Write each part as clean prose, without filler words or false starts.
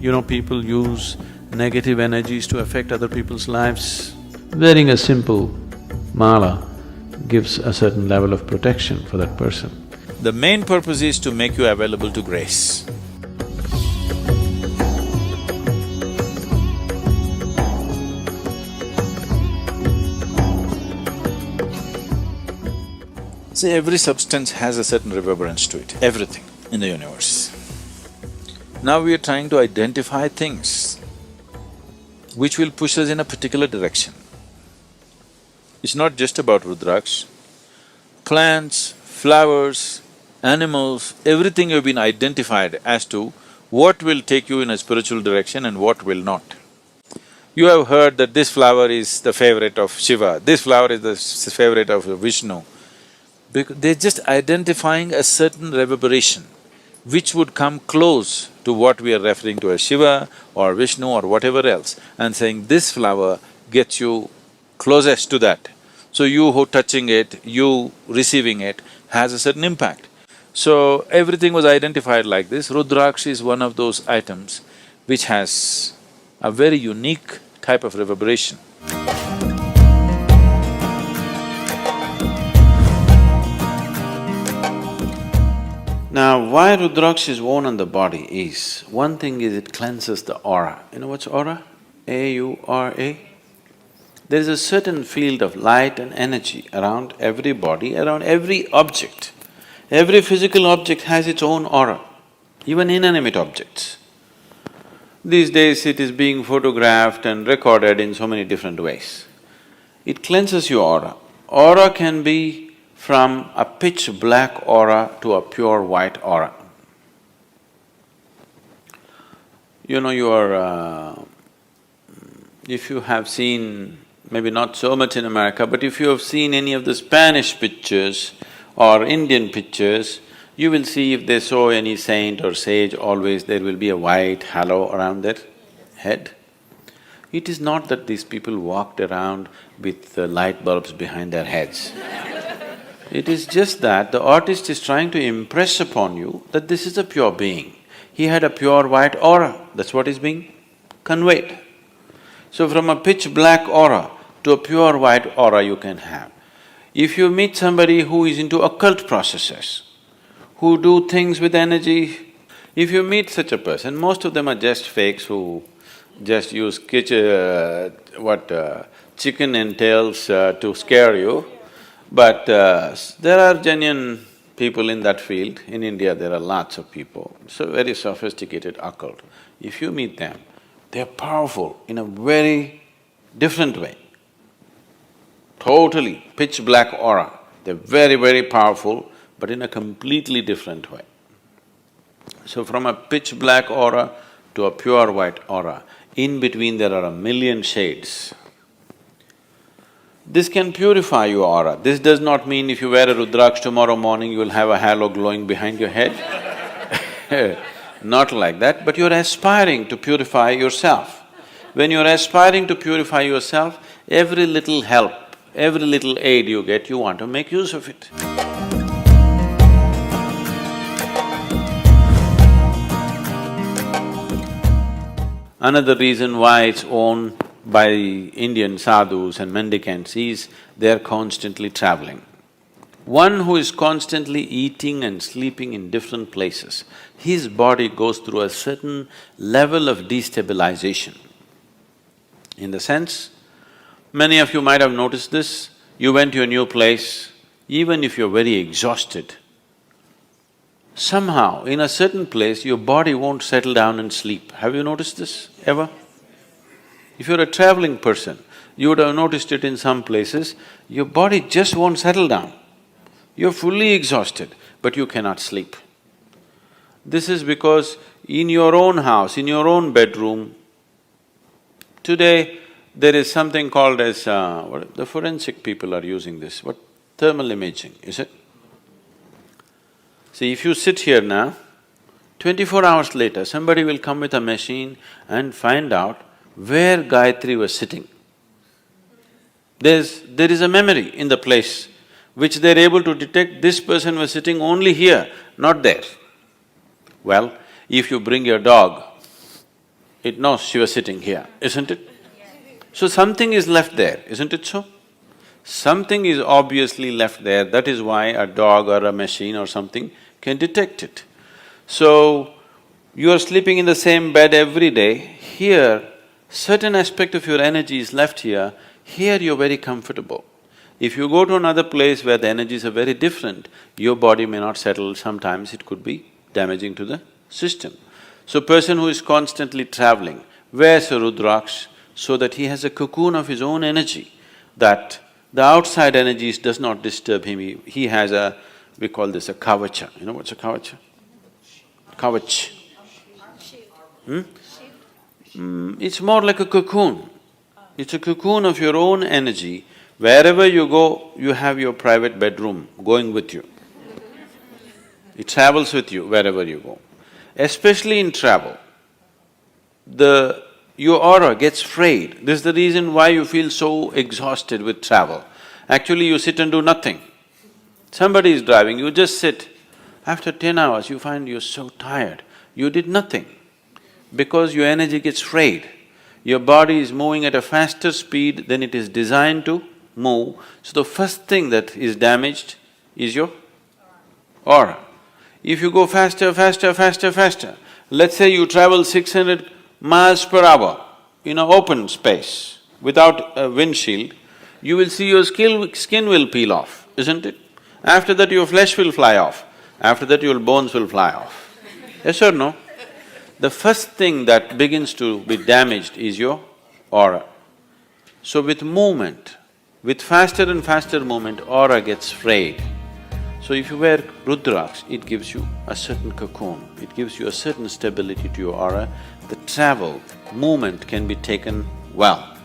People use negative energies to affect other people's lives. Wearing a simple mala gives a certain level of protection for that person. The main purpose is to make you available to grace. See, every substance has a certain reverberance to it, everything in the universe. Now we are trying to identify things which will push us in a particular direction. It's not just about Rudrakshya. Plants, flowers, animals, everything have been identified as to what will take you in a spiritual direction and what will not. You have heard that this flower is the favorite of Shiva, this flower is the favorite of Vishnu. Because they're just identifying a certain reverberation which would come close to what we are referring to as Shiva or Vishnu or whatever else, and saying this flower gets you closest to that. So you who touching it, you receiving it has a certain impact. So everything was identified like this. Rudrakshya is one of those items which has a very unique type of reverberation. Now, why Rudrakshya is worn on the body is, one thing is it cleanses the aura. You know what's aura? A-U-R-A? There is a certain field of light and energy around every body, around every object. Every physical object has its own aura, even inanimate objects. These days it is being photographed and recorded in so many different ways. It cleanses your aura. Aura can be from a pitch black aura to a pure white aura. If you have seen, maybe not so much in America, but if you have seen any of the Spanish pictures or Indian pictures, you will see if they show any saint or sage, always there will be a white halo around their head. It is not that these people walked around with light bulbs behind their heads. It is just that the artist is trying to impress upon you that this is a pure being. He had a pure white aura, that's what is being conveyed. So from a pitch black aura to a pure white aura you can have. If you meet somebody who is into occult processes, who do things with energy, if you meet such a person, most of them are just fakes who just use chicken entails to scare you. But there are genuine people in that field. In India, there are lots of people, so very sophisticated occult. If you meet them, they're powerful in a very different way. Totally pitch black aura. They're very, very powerful, but in a completely different way. So from a pitch black aura to a pure white aura, in between there are a million shades. This can purify your aura. This does not mean if you wear a Rudrakshya tomorrow morning, you will have a halo glowing behind your head. Not like that, but you're aspiring to purify yourself. When you're aspiring to purify yourself, every little help, every little aid you get, you want to make use of it. Another reason why it's worn by Indian sadhus and mendicants is they're constantly traveling. One who is constantly eating and sleeping in different places, his body goes through a certain level of destabilization. In the sense, many of you might have noticed this, you went to a new place, even if you're very exhausted, somehow in a certain place your body won't settle down and sleep. Have you noticed this ever? If you're a traveling person, you would have noticed it in some places, your body just won't settle down. You're fully exhausted, but you cannot sleep. This is because in your own house, in your own bedroom, today there is something called as… the forensic people are using this, what? Thermal imaging, is it? See, if you sit here now, 24 hours later, somebody will come with a machine and find out where Gayatri was sitting. There is a memory in the place which they're able to detect, this person was sitting only here, not there. Well, if you bring your dog it knows Shiva sitting here, isn't it? So something is left there, isn't it so? Something is obviously left there, that is why a dog or a machine or something can detect it. So, you are sleeping in the same bed every day, here, certain aspect of your energy is left here, here you're very comfortable. If you go to another place where the energies are very different, your body may not settle, sometimes it could be damaging to the system. So person who is constantly traveling wears a Rudraksh so that he has a cocoon of his own energy, that the outside energies does not disturb him. He has a… we call this a kavacha. You know what's a kavacha? Kavach. It's more like a cocoon. It's a cocoon of your own energy. Wherever you go, you have your private bedroom going with you. It travels with you wherever you go. Especially in travel, your aura gets frayed. This is the reason why you feel so exhausted with travel. Actually, you sit and do nothing. Somebody is driving, you just sit. After 10 hours, you find you're so tired. You did nothing because your energy gets frayed. Your body is moving at a faster speed than it is designed to move. So the first thing that is damaged is your aura. If you go faster, let's say you travel 600 miles per hour in an open space without a windshield, you will see your skin will peel off, isn't it? After that your flesh will fly off, after that your bones will fly off. Yes or no? The first thing that begins to be damaged is your aura. So with movement, with faster and faster movement, aura gets frayed. So if you wear Rudraksh, it gives you a certain cocoon, it gives you a certain stability to your aura. The travel, movement can be taken well.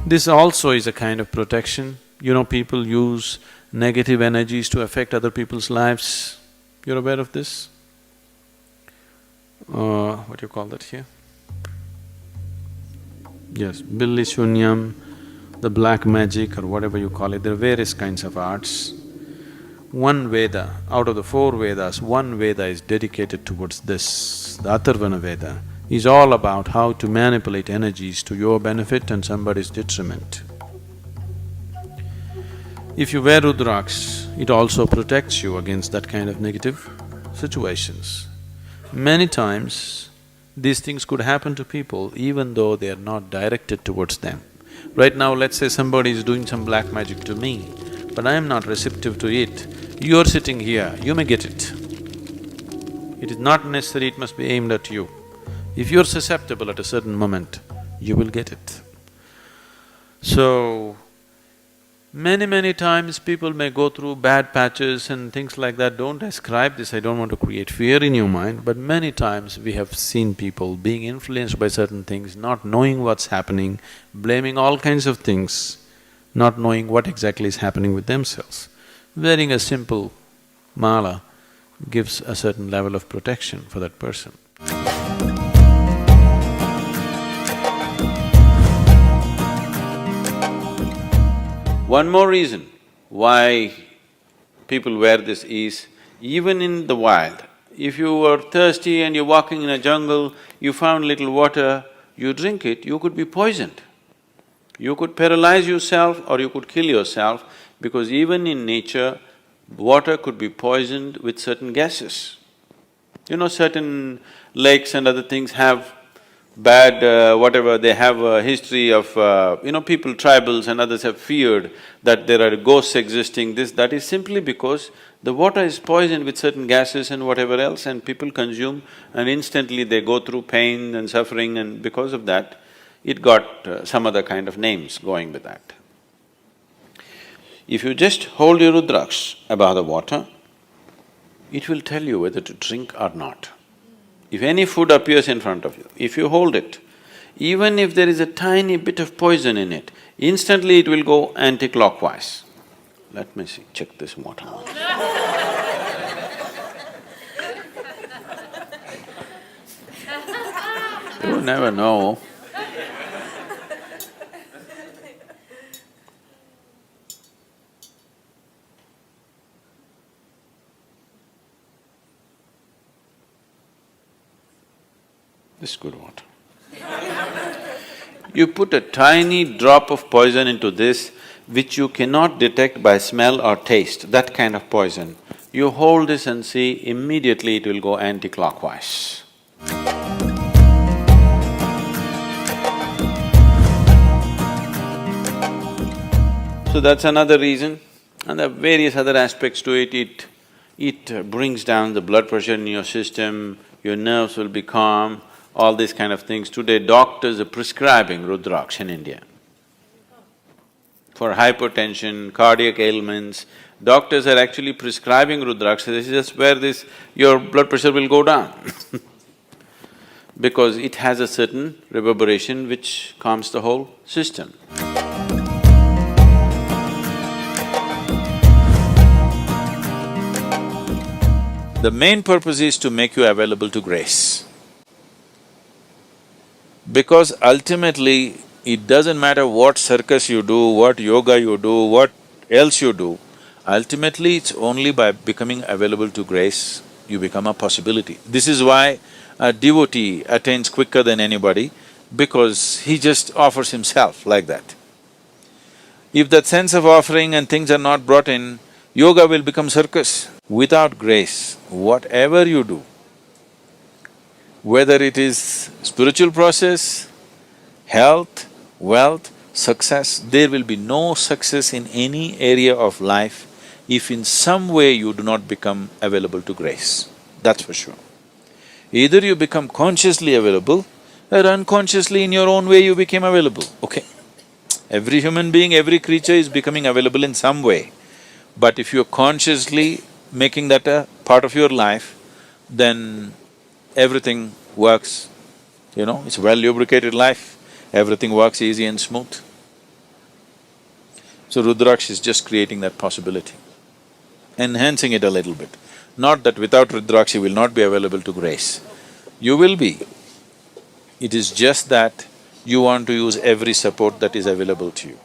This also is a kind of protection. You know, people use negative energies to affect other people's lives. You're aware of this? What do you call that here? Yes, Billi Shunyam, the black magic or whatever you call it, there are various kinds of arts. One Veda, out of the 4 Vedas, one Veda is dedicated towards this. The Atharvana Veda is all about how to manipulate energies to your benefit and somebody's detriment. If you wear Rudraksh, it also protects you against that kind of negative situations. Many times, these things could happen to people even though they are not directed towards them. Right now, let's say somebody is doing some black magic to me, but I am not receptive to it. You're sitting here, you may get it. It is not necessary it must be aimed at you. If you're susceptible at a certain moment, you will get it. So, many times people may go through bad patches and things like that. Don't ascribe this, I don't want to create fear in your mind, but many times we have seen people being influenced by certain things, not knowing what's happening, blaming all kinds of things, not knowing what exactly is happening with themselves. Wearing a simple mala gives a certain level of protection for that person. One more reason why people wear this is, even in the wild, if you are thirsty and you're walking in a jungle, you found little water, you drink it, you could be poisoned. You could paralyze yourself or you could kill yourself, because even in nature, water could be poisoned with certain gases. You know, certain lakes and other things have bad whatever, they have a history of people, tribals and others have feared that there are ghosts existing, that is simply because the water is poisoned with certain gases and whatever else, and people consume and instantly they go through pain and suffering, and because of that, it got some other kind of names going with that. If you just hold your Rudraksh above the water, it will tell you whether to drink or not. If any food appears in front of you, if you hold it, even if there is a tiny bit of poison in it, instantly it will go anti-clockwise. Let me see, check this water. You never know. This is good water. You put a tiny drop of poison into this, which you cannot detect by smell or taste, that kind of poison. You hold this and see, immediately it will go anti-clockwise. So that's another reason. And there are various other aspects to it. It brings down the blood pressure in your system, your nerves will be calm, all these kind of things. Today, doctors are prescribing Rudrakshya in India. For hypertension, cardiac ailments, doctors are actually prescribing Rudrakshya. This is just where your blood pressure will go down because it has a certain reverberation which calms the whole system. The main purpose is to make you available to grace. Because ultimately, it doesn't matter what circus you do, what yoga you do, what else you do, ultimately it's only by becoming available to grace, you become a possibility. This is why a devotee attains quicker than anybody, because he just offers himself like that. If that sense of offering and things are not brought in, yoga will become circus. Without grace, whatever you do, whether it is spiritual process, health, wealth, success, there will be no success in any area of life if in some way you do not become available to grace, that's for sure. Either you become consciously available or unconsciously in your own way you became available, okay? Every human being, every creature is becoming available in some way. But if you're consciously making that a part of your life, then everything works, it's a well-lubricated life, everything works easy and smooth. So Rudrakshya is just creating that possibility, enhancing it a little bit. Not that without Rudrakshya you will not be available to grace. You will be. It is just that you want to use every support that is available to you.